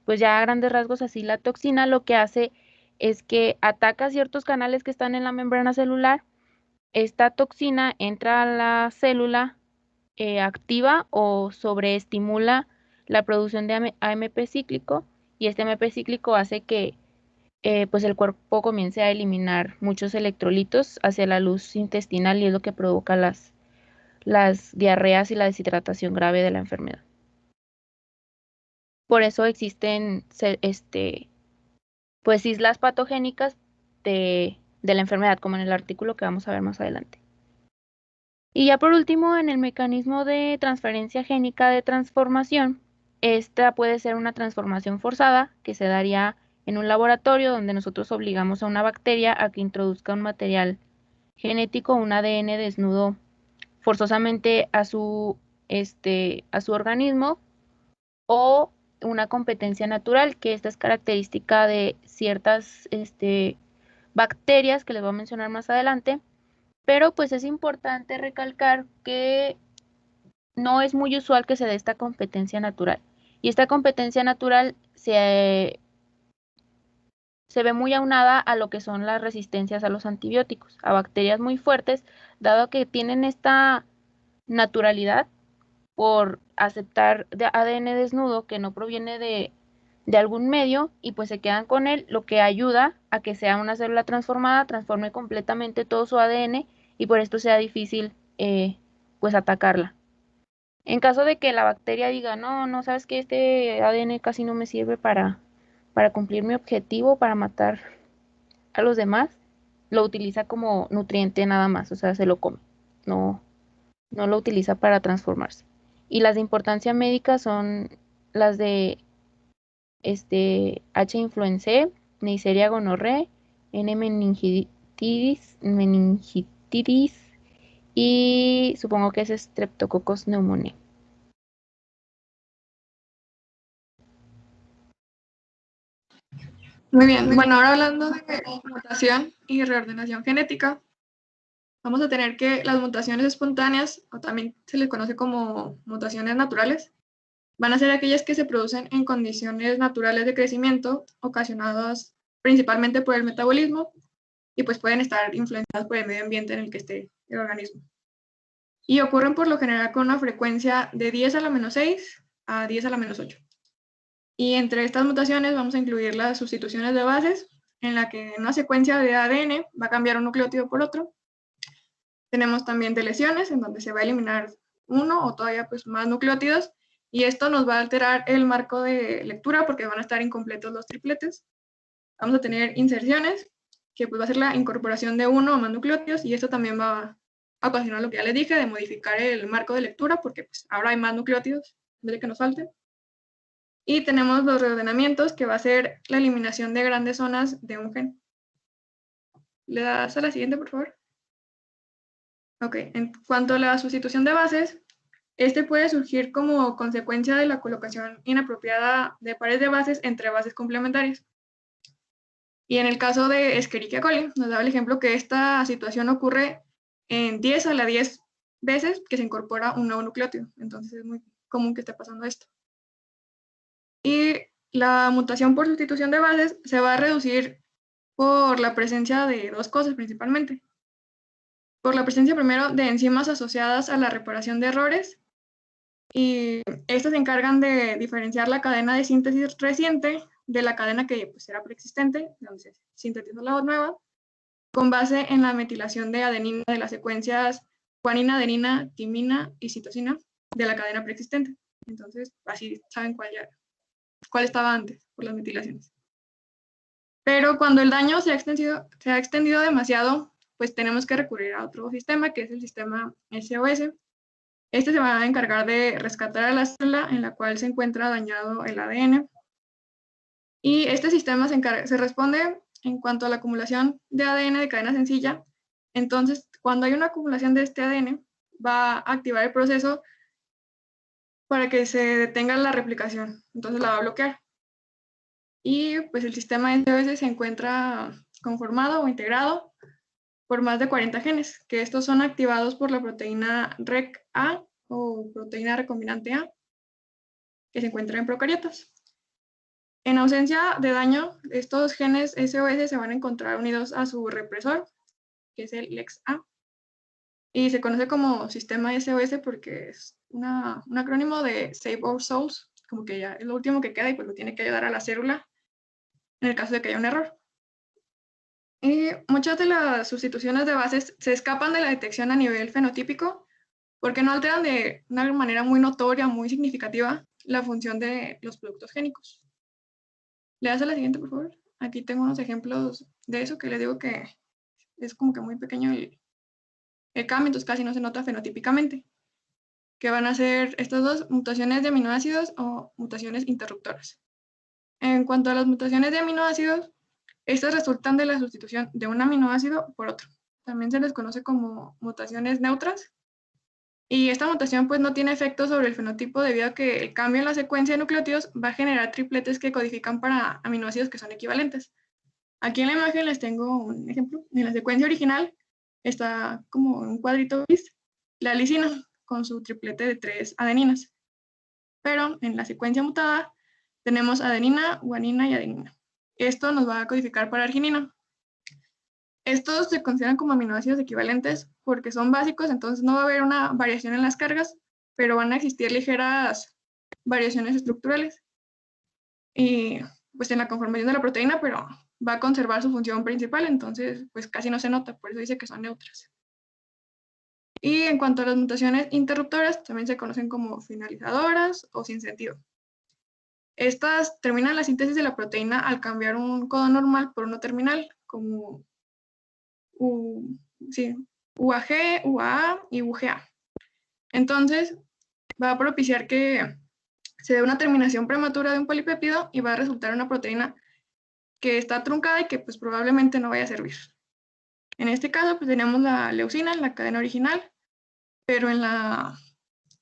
[SPEAKER 5] Pues ya a grandes rasgos así la toxina lo que hace es que ataca ciertos canales que están en la membrana celular. Esta toxina entra a la célula, activa o sobreestimula la producción de AMP cíclico, y este AMP cíclico hace que pues el cuerpo comience a eliminar muchos electrolitos hacia la luz intestinal, y es lo que provoca las diarreas y la deshidratación grave de la enfermedad. Por eso existen pues islas patogénicas de la enfermedad, como en el artículo que vamos a ver más adelante. Y ya por último, en el mecanismo de transferencia génica de transformación, esta puede ser una transformación forzada que se daría en un laboratorio donde nosotros obligamos a una bacteria a que introduzca un material genético, un ADN desnudo, forzosamente a su organismo, o una competencia natural, que esta es característica de ciertas bacterias que les voy a mencionar más adelante. Pero pues es importante recalcar que no es muy usual que se dé esta competencia natural. Y esta competencia natural se ve muy aunada a lo que son las resistencias a los antibióticos, a bacterias muy fuertes, dado que tienen esta naturalidad por aceptar de ADN desnudo que no proviene de algún medio, y pues se quedan con él, lo que ayuda a que sea una célula transformada, transforme completamente todo su ADN, y por esto sea difícil pues atacarla. En caso de que la bacteria diga, no, sabes que este ADN casi no me sirve para cumplir mi objetivo, para matar a los demás, lo utiliza como nutriente nada más, o sea, se lo come, no lo utiliza para transformarse. Y las de importancia médica son las de H. influenzae, Neisseria gonorrhoeae, N. meningitis y supongo que es Streptococcus pneumoniae.
[SPEAKER 4] Muy bien, bueno, ahora hablando de mutación y reordenación genética, vamos a tener que las mutaciones espontáneas, o también se les conoce como mutaciones naturales, van a ser aquellas que se producen en condiciones naturales de crecimiento, ocasionadas principalmente por el metabolismo, y pues pueden estar influenciadas por el medio ambiente en el que esté el organismo. Y ocurren por lo general con una frecuencia de 10 a la menos 6 a 10 a la menos 8. Y entre estas mutaciones vamos a incluir las sustituciones de bases, en la que en una secuencia de ADN va a cambiar un nucleótido por otro. Tenemos también deleciones, en donde se va a eliminar uno o todavía pues más nucleótidos, y esto nos va a alterar el marco de lectura porque van a estar incompletos los tripletes. vamos a tener inserciones, que pues va a ser la incorporación de uno o más nucleótidos, y esto también va a ocasionar lo que ya les dije, de modificar el marco de lectura, porque pues ahora hay más nucleótidos, en vez de que nos falten. Y tenemos los reordenamientos, que va a ser la eliminación de grandes zonas de un gen. ¿Le das a la siguiente, por favor? Ok, en cuanto a la sustitución de bases, este puede surgir como consecuencia de la colocación inapropiada de pares de bases entre bases complementarias. Y en el caso de Escherichia coli, nos da el ejemplo que esta situación ocurre en 10 a la 10 veces que se incorpora un nuevo nucleótido. Entonces es muy común que esté pasando esto. Y la mutación por sustitución de bases se va a reducir por la presencia de dos cosas principalmente. Por la presencia primero de enzimas asociadas a la reparación de errores, y estas se encargan de diferenciar la cadena de síntesis reciente de la cadena que pues, era preexistente, donde se sintetizó la nueva, con base en la metilación de adenina de las secuencias guanina, adenina, timina y citosina de la cadena preexistente. Entonces, así saben cuál estaba antes por las metilaciones. Pero cuando el daño se ha extendido demasiado, pues tenemos que recurrir a otro sistema, que es el sistema SOS. Este se va a encargar de rescatar a la célula en la cual se encuentra dañado el ADN. Y este sistema se responde en cuanto a la acumulación de ADN de cadena sencilla. Entonces, cuando hay una acumulación de este ADN, va a activar el proceso para que se detenga la replicación. Entonces la va a bloquear. Y pues el sistema SOS se encuentra conformado o integrado por más de 40 genes, que estos son activados por la proteína REC-A o proteína recombinante A, que se encuentra en procariotas. En ausencia de daño, estos genes SOS se van a encontrar unidos a su represor, que es el LEX-A, y se conoce como sistema SOS porque es un acrónimo de Save Our Souls, como que ya es lo último que queda y pues lo tiene que ayudar a la célula en el caso de que haya un error. Y muchas de las sustituciones de bases se escapan de la detección a nivel fenotípico porque no alteran de una manera muy notoria, muy significativa, la función de los productos génicos. ¿Le das a la siguiente, por favor? Aquí tengo unos ejemplos de eso que les digo que es como que muy pequeño el cambio, entonces casi no se nota fenotípicamente. Que van a ser estas dos mutaciones de aminoácidos o mutaciones interruptoras. En cuanto a las mutaciones de aminoácidos, estas resultan de la sustitución de un aminoácido por otro. También se les conoce como mutaciones neutras. Y esta mutación pues no tiene efecto sobre el fenotipo debido a que el cambio en la secuencia de nucleótidos va a generar tripletes que codifican para aminoácidos que son equivalentes. Aquí en la imagen les tengo un ejemplo. En la secuencia original está como un cuadrito gris la lisina con su triplete de 3 adeninas. Pero en la secuencia mutada tenemos adenina, guanina y adenina. Esto nos va a codificar para arginina. Estos se consideran como aminoácidos equivalentes porque son básicos, entonces no va a haber una variación en las cargas, pero van a existir ligeras variaciones estructurales. Y pues en la conformación de la proteína, pero va a conservar su función principal, entonces pues casi no se nota, por eso dice que son neutras. Y en cuanto a las mutaciones interruptoras, también se conocen como finalizadoras o sin sentido. Estas terminan la síntesis de la proteína al cambiar un codón normal por uno terminal, como UAG, UAA y UGA. Entonces, va a propiciar que se dé una terminación prematura de un polipéptido y va a resultar una proteína que está truncada y que pues probablemente no vaya a servir. En este caso, pues tenemos la leucina en la cadena original, pero en la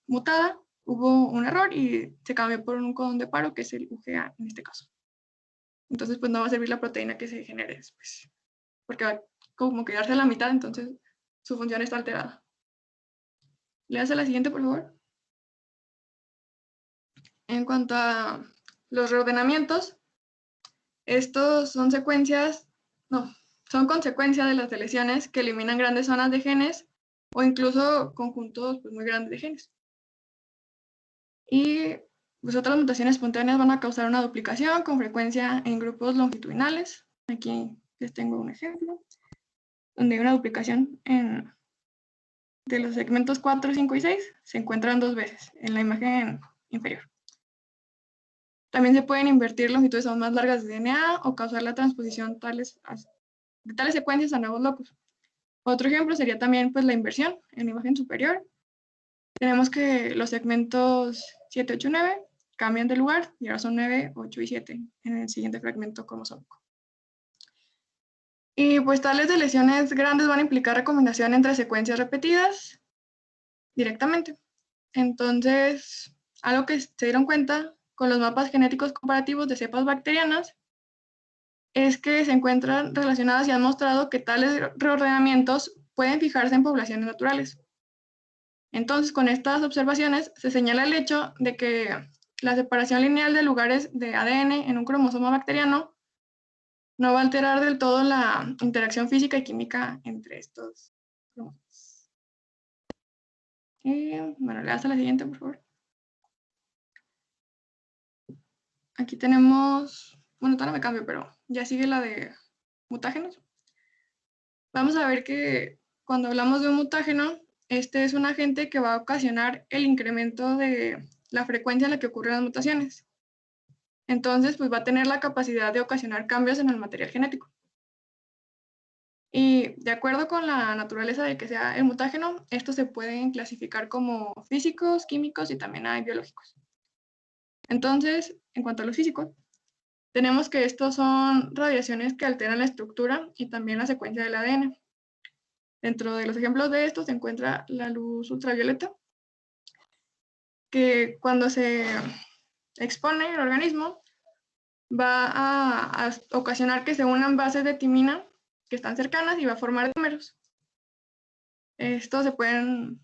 [SPEAKER 4] mutada hubo un error y se cambió por un codón de paro, que es el UGA en este caso. Entonces, pues no va a servir la proteína que se genere después, porque va a como quedarse a la mitad, entonces su función está alterada. ¿Le das a la siguiente, por favor? En cuanto a los reordenamientos, estos son son consecuencias de las deleciones que eliminan grandes zonas de genes o incluso conjuntos pues, muy grandes de genes. Y pues, otras mutaciones espontáneas van a causar una duplicación con frecuencia en grupos longitudinales. Aquí les tengo un ejemplo, donde hay una duplicación de los segmentos 4, 5 y 6, se encuentran 2 veces en la imagen inferior.
[SPEAKER 6] También se pueden invertir longitudes aún más largas de DNA o causar la transposición de tales secuencias a nuevos locus. Otro ejemplo sería también pues, la inversión en la imagen superior. Tenemos que los segmentos 7, 8, 9 cambian de lugar y ahora son 9, 8 y 7 en el siguiente fragmento cromosómico. Y pues tales de lesiones grandes van a implicar recombinación entre secuencias repetidas directamente. Entonces, algo que se dieron cuenta con los mapas genéticos comparativos de cepas bacterianas es que se encuentran relacionadas y han mostrado que tales reordenamientos pueden fijarse en poblaciones naturales. Entonces, con estas observaciones se señala el hecho de que la separación lineal de lugares de ADN en un cromosoma bacteriano no va a alterar del todo la interacción física y química entre estos cromosomas. Bueno, le das a la siguiente, por favor. Aquí tenemos, bueno, todavía no me cambio, pero ya sigue la de mutágenos. Vamos a ver que cuando hablamos de un mutágeno, este es un agente que va a ocasionar el incremento de la frecuencia en la que ocurren las mutaciones. Entonces, pues va a tener la capacidad de ocasionar cambios en el material genético. Y de acuerdo con la naturaleza de que sea el mutágeno, estos se pueden clasificar como físicos, químicos y también hay biológicos. Entonces, en cuanto a los físicos, tenemos que estos son radiaciones que alteran la estructura y también la secuencia del ADN. Dentro de los ejemplos de estos se encuentra la luz ultravioleta, que cuando se expone el organismo va a ocasionar que se unan bases de timina que están cercanas y va a formar dímeros. Estos se pueden,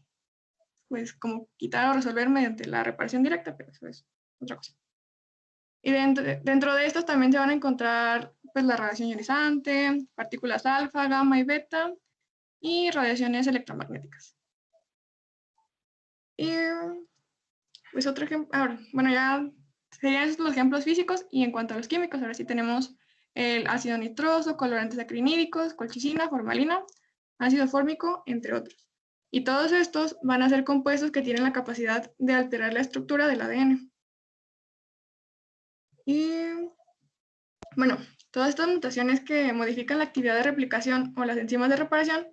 [SPEAKER 6] pues, como quitar o resolver mediante la reparación directa, pero eso es otra cosa. Y dentro de estos también se van a encontrar pues, la radiación ionizante, partículas alfa, gamma y beta, y radiaciones electromagnéticas. Y pues otro ejemplo, ahora, bueno, ya serían estos los ejemplos físicos, y en cuanto a los químicos, ahora sí tenemos el ácido nitroso, colorantes acrinídicos, colchicina, formalina, ácido fórmico, entre otros. Y todos estos van a ser compuestos que tienen la capacidad de alterar la estructura del ADN. Y bueno, todas estas mutaciones que modifican la actividad de replicación o las enzimas de reparación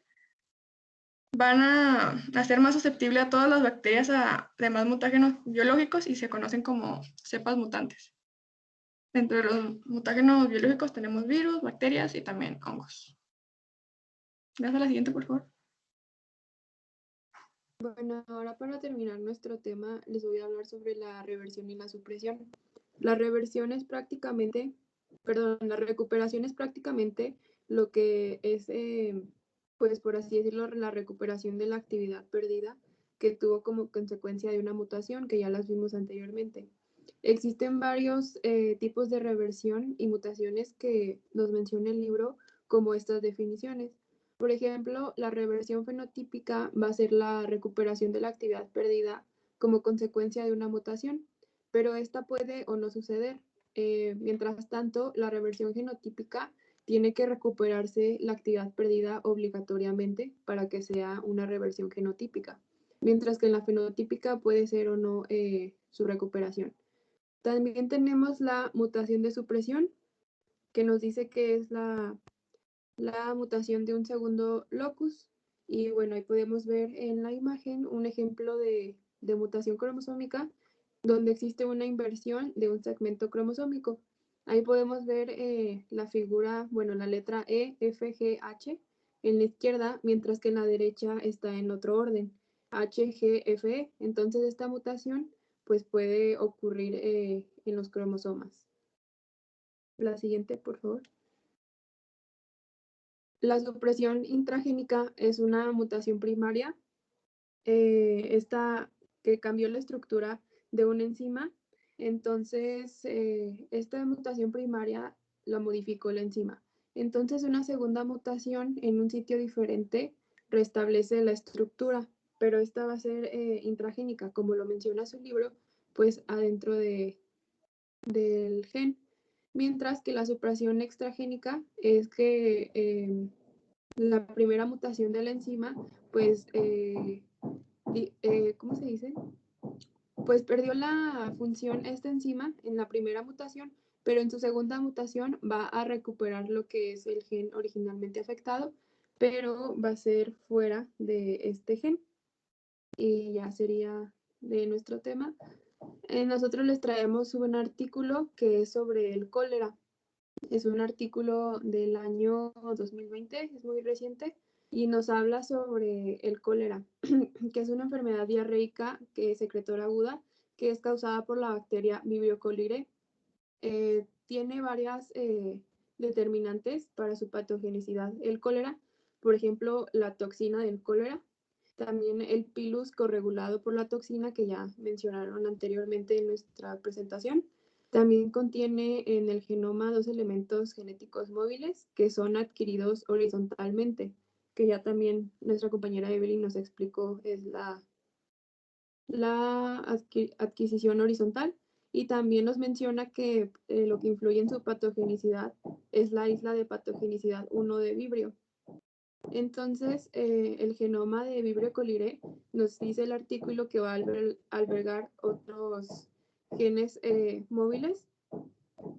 [SPEAKER 6] van a hacer más susceptible a todas las bacterias a demás mutágenos biológicos y se conocen como cepas mutantes. Dentro de los mutágenos biológicos tenemos virus, bacterias y también hongos. ¿Das a la siguiente, por favor?
[SPEAKER 4] Bueno, ahora para terminar nuestro tema, les voy a hablar sobre la reversión y la supresión. La reversión es prácticamente, la recuperación es prácticamente lo que es, pues por así decirlo, la recuperación de la actividad perdida que tuvo como consecuencia de una mutación, que ya las vimos anteriormente. Existen varios tipos de reversión y mutaciones que nos menciona el libro como estas definiciones. Por ejemplo, la reversión fenotípica va a ser la recuperación de la actividad perdida como consecuencia de una mutación, pero esta puede o no suceder. Mientras tanto, la reversión genotípica tiene que recuperarse la actividad perdida obligatoriamente para que sea una reversión genotípica, mientras que en la fenotípica puede ser o no su recuperación. También tenemos la mutación de supresión, que nos dice que es la mutación de un segundo locus. Y bueno, ahí podemos ver en la imagen un ejemplo de mutación cromosómica donde existe una inversión de un segmento cromosómico. Ahí podemos ver la figura, bueno, la letra E, F, G, H en la izquierda, mientras que en la derecha está en otro orden, H, G, F, E. Entonces esta mutación pues puede ocurrir en los cromosomas. La siguiente, por favor. La supresión intragénica es una mutación primaria, esta que cambió la estructura de una enzima. Entonces, esta mutación primaria la modificó la enzima. Entonces, una segunda mutación en un sitio diferente restablece la estructura, pero esta va a ser intragénica, como lo menciona su libro, pues adentro del gen. Mientras que la supresión extragénica es que la primera mutación de la enzima, pues, ¿cómo se dice? pues perdió la función esta enzima en la primera mutación, pero en su segunda mutación va a recuperar lo que es el gen originalmente afectado, pero va a ser fuera de este gen. Y ya sería de nuestro tema. Nosotros les traemos un artículo que es sobre el cólera. Es un artículo del año 2020, es muy reciente, y nos habla sobre el cólera, que es una enfermedad diarreica que es secretora aguda, que es causada por la bacteria Vibrio cholerae. Tiene varias determinantes para su patogenicidad. El cólera, por ejemplo, la toxina del cólera, también el pilus corregulado por la toxina que ya mencionaron anteriormente en nuestra presentación. También contiene en el genoma dos elementos genéticos móviles que son adquiridos horizontalmente, que ya también nuestra compañera Evelyn nos explicó, es la adquisición horizontal. Y también nos menciona que lo que influye en su patogenicidad es la isla de patogenicidad 1 de Vibrio. Entonces, el genoma de Vibrio cholerae nos dice el artículo que va a albergar otros genes móviles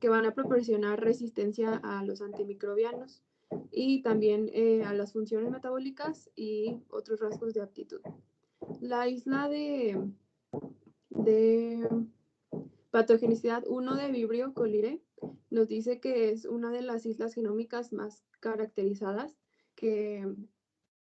[SPEAKER 4] que van a proporcionar resistencia a los antimicrobianos y también a las funciones metabólicas y otros rasgos de aptitud. La isla de patogenicidad 1 de Vibrio cholerae nos dice que es una de las islas genómicas más caracterizadas, que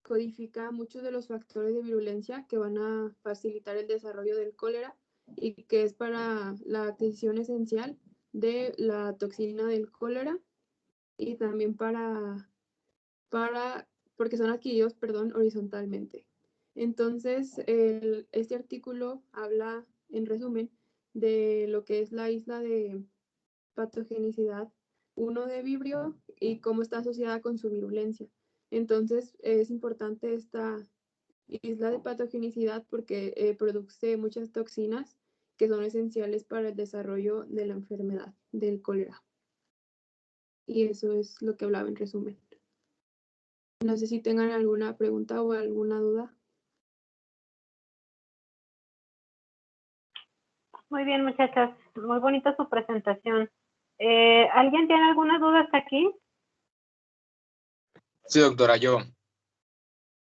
[SPEAKER 4] codifica muchos de los factores de virulencia que van a facilitar el desarrollo del cólera y que es para la adquisición esencial de la toxina del cólera y también porque son adquiridos, horizontalmente. Entonces, este artículo habla, en resumen, de lo que es la isla de patogenicidad 1 de Vibrio y cómo está asociada con su virulencia. Entonces, es importante esta isla de patogenicidad porque produce muchas toxinas que son esenciales para el desarrollo de la enfermedad del cólera. Y eso es lo que hablaba en resumen. No sé si tengan alguna pregunta o alguna duda.
[SPEAKER 2] Muy bien, muchachas. Muy bonita su presentación. ¿Alguien tiene alguna duda hasta aquí?
[SPEAKER 1] Sí, doctora, yo.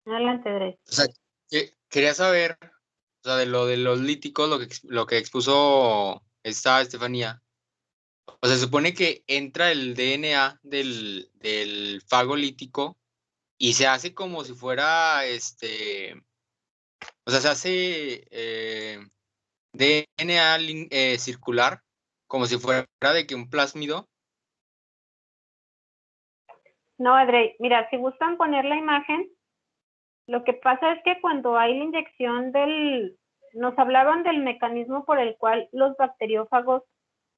[SPEAKER 2] Adelante, Dre.
[SPEAKER 1] O sea, quería saber, o sea, de lo de los líticos, lo que expuso esta Estefanía. O sea, se supone que entra el DNA del fago lítico y se hace como si fuera, o sea, se hace DNA circular, como si fuera de que un plásmido.
[SPEAKER 2] No, Adrey, mira, si gustan poner la imagen, lo que pasa es que cuando hay la inyección nos hablaban del mecanismo por el cual los bacteriófagos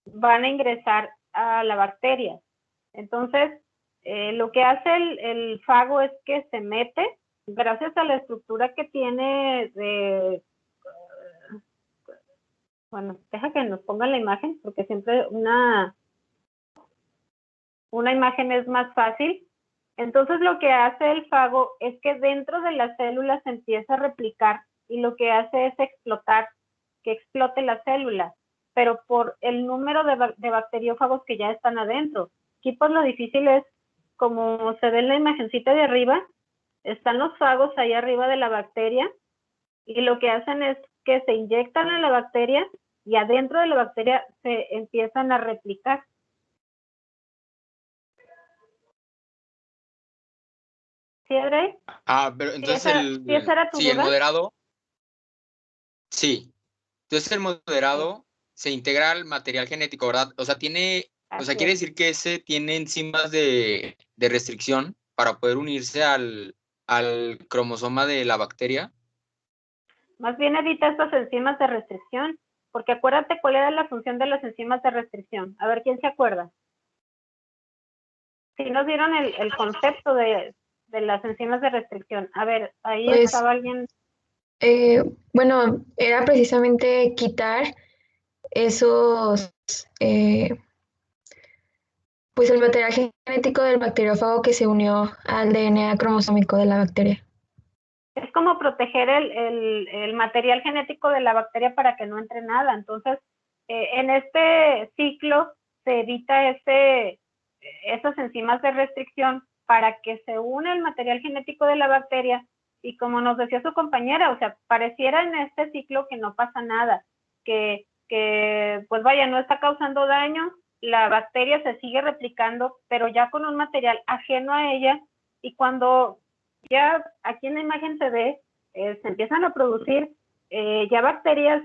[SPEAKER 2] van a ingresar a la bacteria. Entonces, lo que hace el fago es que se mete, gracias a la estructura que tiene bueno, deja que nos pongan la imagen, porque siempre una imagen es más fácil. Entonces, lo que hace el fago es que dentro de las células se empieza a replicar y lo que hace es que explote la célula, pero por el número de bacteriófagos que ya están adentro. Aquí pues lo difícil es, como se ve en la imagencita de arriba, están los fagos ahí arriba de la bacteria y lo que hacen es que se inyectan a la bacteria y adentro de la bacteria se empiezan a replicar. ¿Sí, Adrey?
[SPEAKER 1] Pero entonces
[SPEAKER 2] ¿Esa era tu
[SPEAKER 1] sí, el
[SPEAKER 2] duda?
[SPEAKER 1] moderado, sí. Entonces el moderado se integra al material genético, ¿verdad? O sea,
[SPEAKER 2] Así
[SPEAKER 1] quiere
[SPEAKER 2] es.
[SPEAKER 1] decir que ese tiene enzimas de restricción para poder unirse al cromosoma de la bacteria.
[SPEAKER 2] Más bien evita estas enzimas de restricción, porque acuérdate cuál era la función de las enzimas de restricción. A ver, ¿quién se acuerda? Sí nos dieron el concepto de las enzimas de restricción. A ver, ahí
[SPEAKER 7] Pues,
[SPEAKER 2] estaba alguien.
[SPEAKER 7] bueno, era precisamente quitar esos, pues el material genético del bacteriófago que se unió al DNA cromosómico de la bacteria.
[SPEAKER 2] es como proteger el material genético de la bacteria para que no entre nada. Entonces, en este ciclo se evita esas enzimas de restricción para que se une el material genético de la bacteria, y como nos decía su compañera, o sea, pareciera en este ciclo que no pasa nada, que pues vaya, no está causando daño, la bacteria se sigue replicando, pero ya con un material ajeno a ella, y cuando ya aquí en la imagen se ve, se empiezan a producir ya bacterias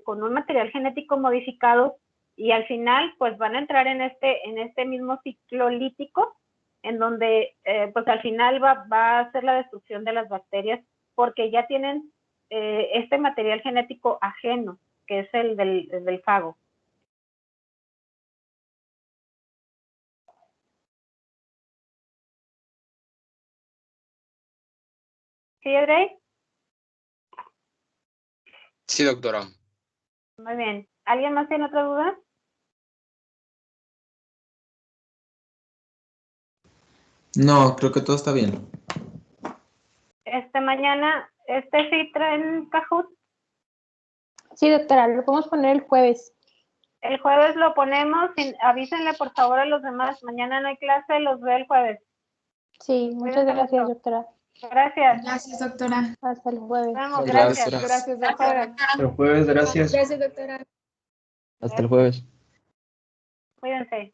[SPEAKER 2] con un material genético modificado, y al final pues van a entrar en este mismo ciclo lítico, en donde pues al final va a ser la destrucción de las bacterias, porque ya tienen este material genético ajeno, que es el del fago. ¿Sí, Edrey?
[SPEAKER 1] Sí, doctora.
[SPEAKER 2] Muy bien. ¿Alguien más tiene otra duda?
[SPEAKER 8] No, creo que todo está bien.
[SPEAKER 2] Mañana, sí traen Kahoot.
[SPEAKER 3] Sí, doctora, lo podemos poner el jueves.
[SPEAKER 2] El jueves lo ponemos, avísenle por favor a los demás. Mañana no hay clase, los veo el jueves.
[SPEAKER 3] Sí, muchas
[SPEAKER 2] Cuídense
[SPEAKER 3] gracias,
[SPEAKER 2] mucho.
[SPEAKER 3] doctora.
[SPEAKER 2] Gracias.
[SPEAKER 6] Gracias, doctora.
[SPEAKER 3] Hasta el jueves.
[SPEAKER 2] Nos vemos.
[SPEAKER 8] Gracias.
[SPEAKER 2] Gracias.
[SPEAKER 7] Gracias, doctora.
[SPEAKER 8] Hasta el jueves, gracias.
[SPEAKER 7] Gracias, doctora.
[SPEAKER 8] Hasta el jueves.
[SPEAKER 2] Cuídense.